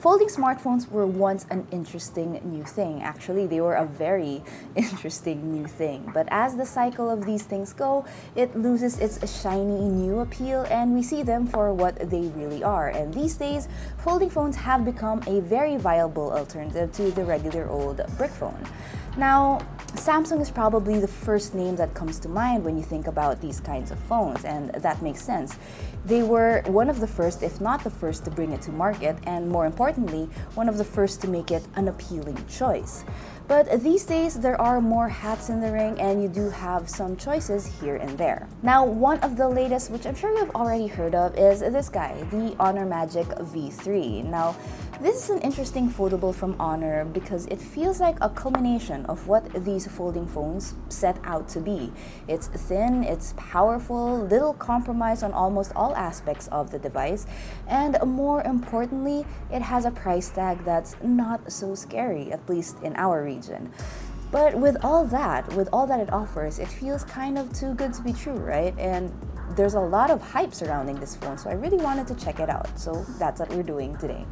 Folding smartphones were once an interesting new thing. Actually, they were a very interesting new thing. But as the cycle of these things go, it loses its shiny new appeal and we see them for what they really are. And these days, folding phones have become a very viable alternative to the regular old brick phone. Now, Samsung is probably the first name that comes to mind when you think about these kinds of phones, and that makes sense. They were one of the first, if not the first, to bring it to market, and more importantly, one of the first to make it an appealing choice. But these days, there are more hats in the ring and you do have some choices here and there. Now, one of the latest, which I'm sure you've already heard of, is this guy, the Honor Magic V3. Now, this is an interesting foldable from Honor because it feels like a culmination of what these folding phones set out to be. It's thin, it's powerful, little compromise on almost all aspects of the device, and more importantly, it has a price tag that's not so scary, at least in our region. But with all that it offers, it feels kind of too good to be true, right? And there's a lot of hype surrounding this phone, so I really wanted to check it out. So that's what we're doing today.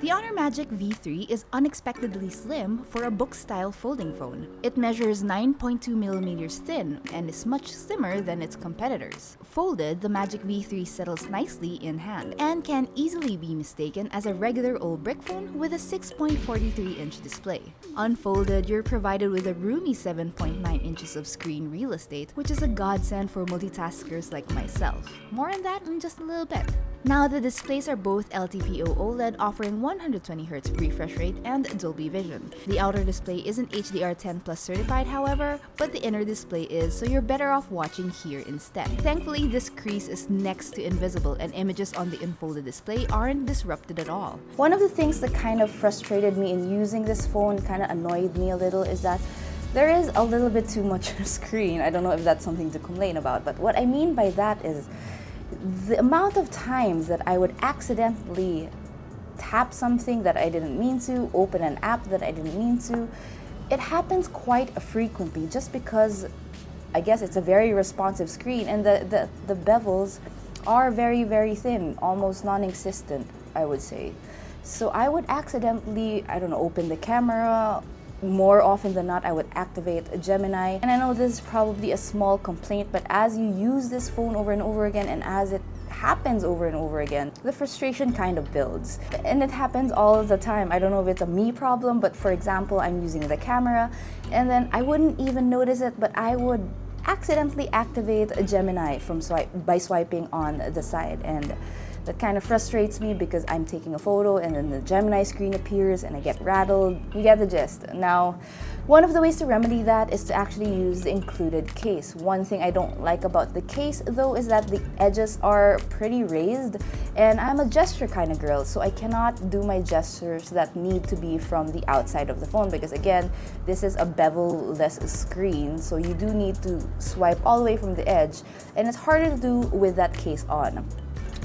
The Honor Magic V3 is unexpectedly slim for a book-style folding phone. It measures 9.2mm thin and is much slimmer than its competitors. Folded, the Magic V3 settles nicely in hand and can easily be mistaken as a regular old brick phone with a 6.43-inch display. Unfolded, you're provided with a roomy 7.9 inches of screen real estate, which is a godsend for multitaskers like myself. More on that in just a little bit. Now, the displays are both LTPO OLED offering 120Hz refresh rate and Dolby Vision. The outer display isn't HDR10 Plus certified, however, but the inner display is, so you're better off watching here instead. Thankfully, this crease is next to invisible and images on the unfolded display aren't disrupted at all. One of the things that kind of frustrated me in using this phone, kind of annoyed me a little, is that there is a little bit too much screen. I don't know if that's something to complain about, but what I mean by that is the amount of times that I would accidentally tap something that I didn't mean to, open an app that I didn't mean to. It happens quite frequently just because I guess it's a very responsive screen and the bevels are very, very thin, almost non-existent, I would say. So I would accidentally, open the camera. More often than not, I would activate Gemini. And I know this is probably a small complaint, but as you use this phone over and over again and as it happens over and over again, the frustration kind of builds. And it happens all the time. I don't know if it's a me problem, but for example, I'm using the camera and then I wouldn't even notice it, but I would accidentally activate Gemini by swiping on the side. And that kind of frustrates me because I'm taking a photo and then the Gemini screen appears and I get rattled. You get the gist. Now, one of the ways to remedy that is to actually use the included case. One thing I don't like about the case though is that the edges are pretty raised and I'm a gesture kind of girl, so I cannot do my gestures that need to be from the outside of the phone because again, this is a bevel-less screen, so you do need to swipe all the way from the edge and it's harder to do with that case on.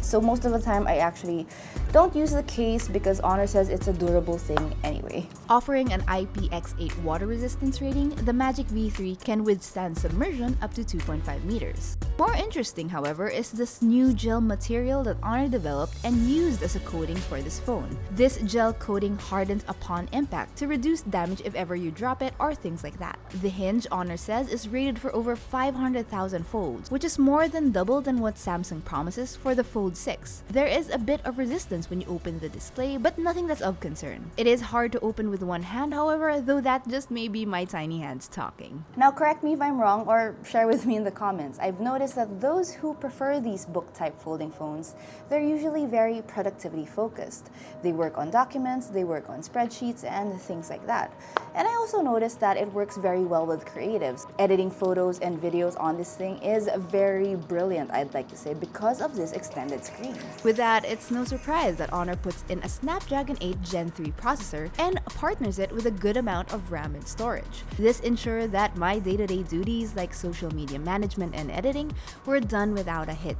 So most of the time, I actually don't use the case because Honor says it's a durable thing anyway. Offering an IPX8 water resistance rating, the Magic V3 can withstand submersion up to 2.5 meters. More interesting, however, is this new gel material that Honor developed and used as a coating for this phone. This gel coating hardens upon impact to reduce damage if ever you drop it or things like that. The hinge, Honor says, is rated for over 500,000 folds, which is more than double than what Samsung promises for the Fold 6. There is a bit of resistance when you open the display, but nothing that's of concern. It is hard to open with one hand, however, though that just may be my tiny hands talking. Now correct me if I'm wrong or share with me in the comments. I've noticed that those who prefer these book-type folding phones, they're usually very productivity focused. They work on documents, they work on spreadsheets, and things like that. And I also noticed that it works very well with creatives. Editing photos and videos on this thing is very brilliant, I'd like to say, because of this extended screen. With that, it's no surprise that Honor puts in a Snapdragon 8 Gen 3 processor and partners it with a good amount of RAM and storage. This ensures that my day-to-day duties like social media management and editing were done without a hitch.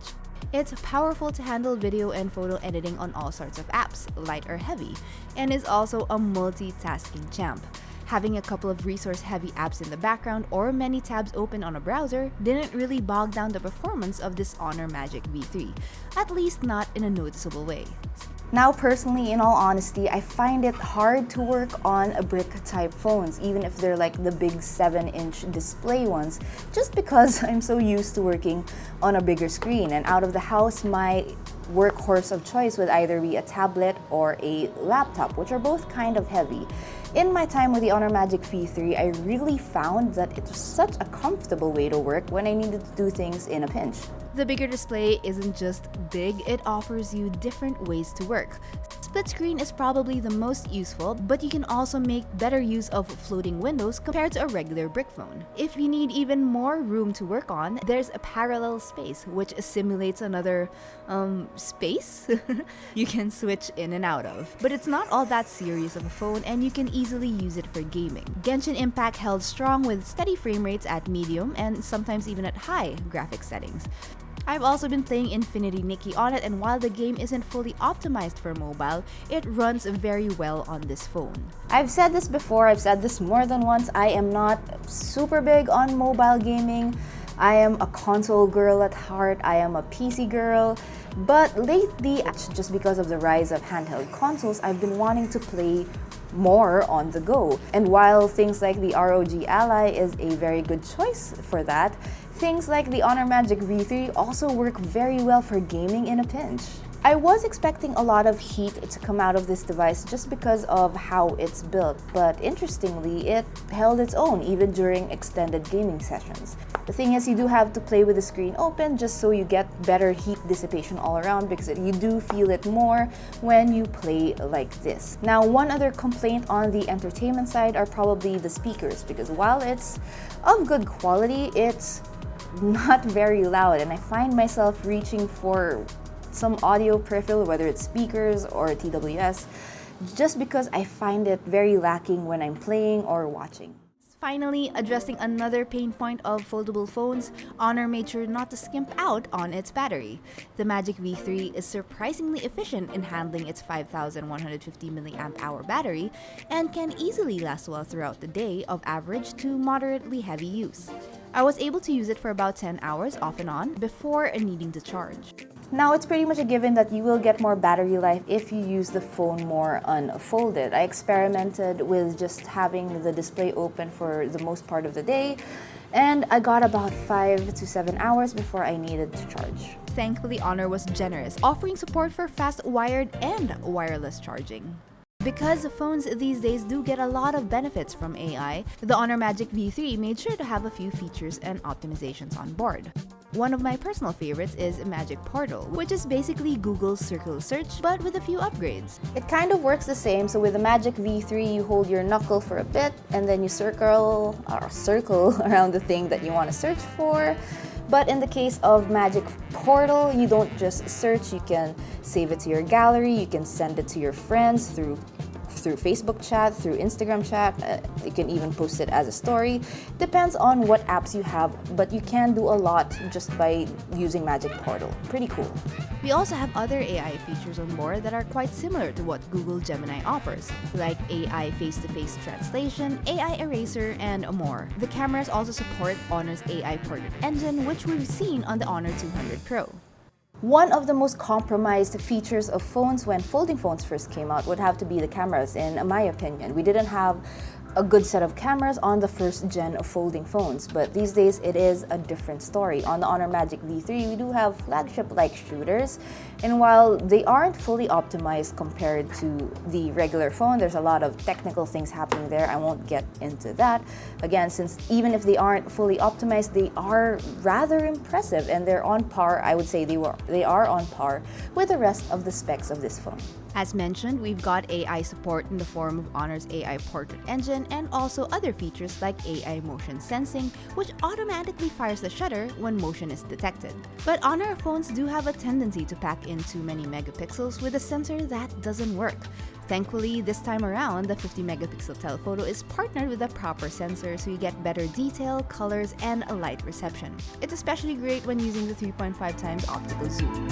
It's powerful to handle video and photo editing on all sorts of apps, light or heavy, and is also a multitasking champ. Having a couple of resource-heavy apps in the background or many tabs open on a browser didn't really bog down the performance of this Honor Magic V3, at least not in a noticeable way. Now, personally, in all honesty, I find it hard to work on a brick-type phones, even if they're like the big 7-inch display ones, just because I'm so used to working on a bigger screen. And out of the house, my workhorse of choice would either be a tablet or a laptop, which are both kind of heavy. In my time with the Honor Magic V3, I really found that it was such a comfortable way to work when I needed to do things in a pinch. The bigger display isn't just big, it offers you different ways to work. Split screen is probably the most useful, but you can also make better use of floating windows compared to a regular brick phone. If you need even more room to work on, there's a parallel space, which simulates another, space you can switch in and out of. But it's not all that serious of a phone, and you can easily use it for gaming. Genshin Impact held strong with steady frame rates at medium and sometimes even at high graphics settings. I've also been playing Infinity Nikki on it, and while the game isn't fully optimized for mobile, it runs very well on this phone. I've said this before, I've said this more than once, I am not super big on mobile gaming. I am a console girl at heart, I am a PC girl, but lately, just because of the rise of handheld consoles, I've been wanting to play more on the go. And while things like the ROG Ally is a very good choice for that, things like the Honor Magic V3 also work very well for gaming in a pinch. I was expecting a lot of heat to come out of this device just because of how it's built, but interestingly, it held its own even during extended gaming sessions. The thing is, you do have to play with the screen open just so you get better heat dissipation all around, because you do feel it more when you play like this. Now, one other complaint on the entertainment side are probably the speakers, because while it's of good quality, it's not very loud, and I find myself reaching for some audio peripheral, whether it's speakers or TWS, just because I find it very lacking when I'm playing or watching. Finally, addressing another pain point of foldable phones, Honor made sure not to skimp out on its battery. The Magic V3 is surprisingly efficient in handling its 5,150 mAh battery and can easily last well throughout the day of average to moderately heavy use. I was able to use it for about 10 hours off and on before needing to charge. Now, it's pretty much a given that you will get more battery life if you use the phone more unfolded. I experimented with just having the display open for the most part of the day, and I got about 5 to 7 hours before I needed to charge. Thankfully, Honor was generous, offering support for fast wired and wireless charging. Because phones these days do get a lot of benefits from AI, the Honor Magic V3 made sure to have a few features and optimizations on board. One of my personal favorites is Magic Portal, which is basically Google's circle search, but with a few upgrades. It kind of works the same, so with the Magic V3, you hold your knuckle for a bit, and then you circle around the thing that you want to search for. But in the case of Magic Portal, you don't just search, you can save it to your gallery, you can send it to your friends through Facebook chat, through Instagram chat, you can even post it as a story. Depends on what apps you have, but you can do a lot just by using Magic Portal. Pretty cool. We also have other AI features on board that are quite similar to what Google Gemini offers, like AI face-to-face translation, AI eraser, and more. The cameras also support Honor's AI portrait engine, which we've seen on the Honor 200 Pro. One of the most compromised features of phones when folding phones first came out would have to be the cameras, in my opinion. We didn't have a good set of cameras on the first gen of folding phones, but these days it is a different story. On the Honor Magic V3, we do have flagship-like shooters, and while they aren't fully optimized compared to the regular phone, there's a lot of technical things happening there. I won't get into that. Again, since even if they aren't fully optimized, they are rather impressive, and they're on par. I would say they are on par with the rest of the specs of this phone. As mentioned, we've got AI support in the form of Honor's AI portrait engine and also other features like AI motion sensing, which automatically fires the shutter when motion is detected. But Honor phones do have a tendency to pack in too many megapixels with a sensor that doesn't work. Thankfully, this time around, the 50 megapixel telephoto is partnered with a proper sensor, so you get better detail, colors, and a light reception. It's especially great when using the 3.5 times optical zoom.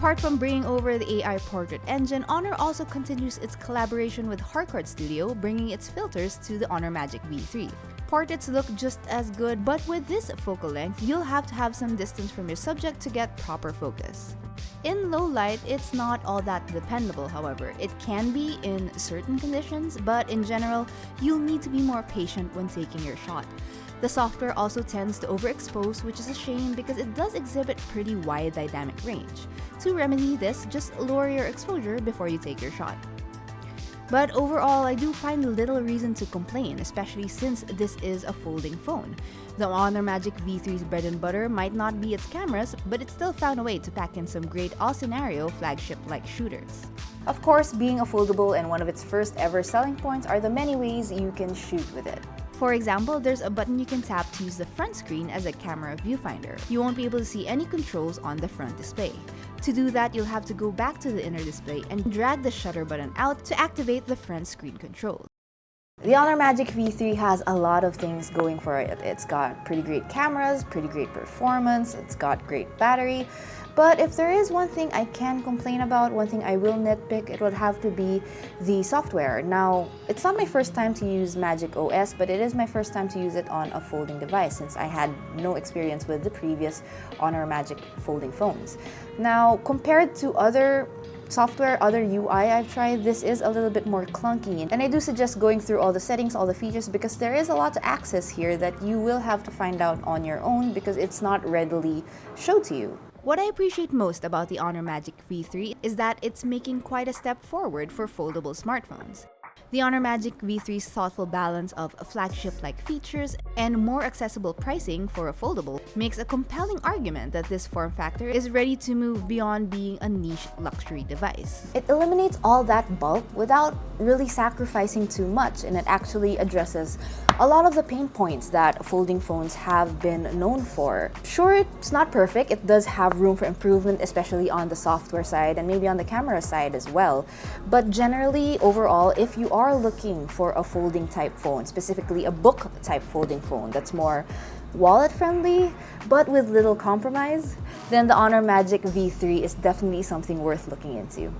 Apart from bringing over the AI portrait engine, Honor also continues its collaboration with Harcourt Studio, bringing its filters to the Honor Magic V3. Portraits look just as good, but with this focal length, you'll have to have some distance from your subject to get proper focus. In low light, it's not all that dependable, however. It can be in certain conditions, but in general, you'll need to be more patient when taking your shot. The software also tends to overexpose, which is a shame because it does exhibit pretty wide dynamic range. To remedy this, just lower your exposure before you take your shot. But overall, I do find little reason to complain, especially since this is a folding phone. The Honor Magic V3's bread and butter might not be its cameras, but it still found a way to pack in some great all-scenario flagship-like shooters. Of course, being a foldable and one of its first ever selling points are the many ways you can shoot with it. For example, there's a button you can tap to use the front screen as a camera viewfinder. You won't be able to see any controls on the front display. To do that, you'll have to go back to the inner display and drag the shutter button out to activate the front screen control. The Honor Magic V3 has a lot of things going for it. It's got pretty great cameras, pretty great performance, it's got great battery. But if there is one thing I can complain about, one thing I will nitpick, it would have to be the software. Now, it's not my first time to use Magic OS, but it is my first time to use it on a folding device since I had no experience with the previous Honor Magic folding phones. Now, compared to other software, other UI I've tried, this is a little bit more clunky, and I do suggest going through all the settings, all the features, because there is a lot to access here that you will have to find out on your own because it's not readily shown to you. What I appreciate most about the Honor Magic V3 is that it's making quite a step forward for foldable smartphones. The Honor Magic V3's thoughtful balance of flagship-like features and more accessible pricing for a foldable makes a compelling argument that this form factor is ready to move beyond being a niche luxury device. It eliminates all that bulk without really sacrificing too much, and it actually addresses a lot of the pain points that folding phones have been known for. Sure, it's not perfect. It does have room for improvement, especially on the software side and maybe on the camera side as well. But generally, overall, if you are looking for a folding type phone, specifically a book type folding phone that's more wallet friendly but with little compromise, then the Honor Magic V3 is definitely something worth looking into.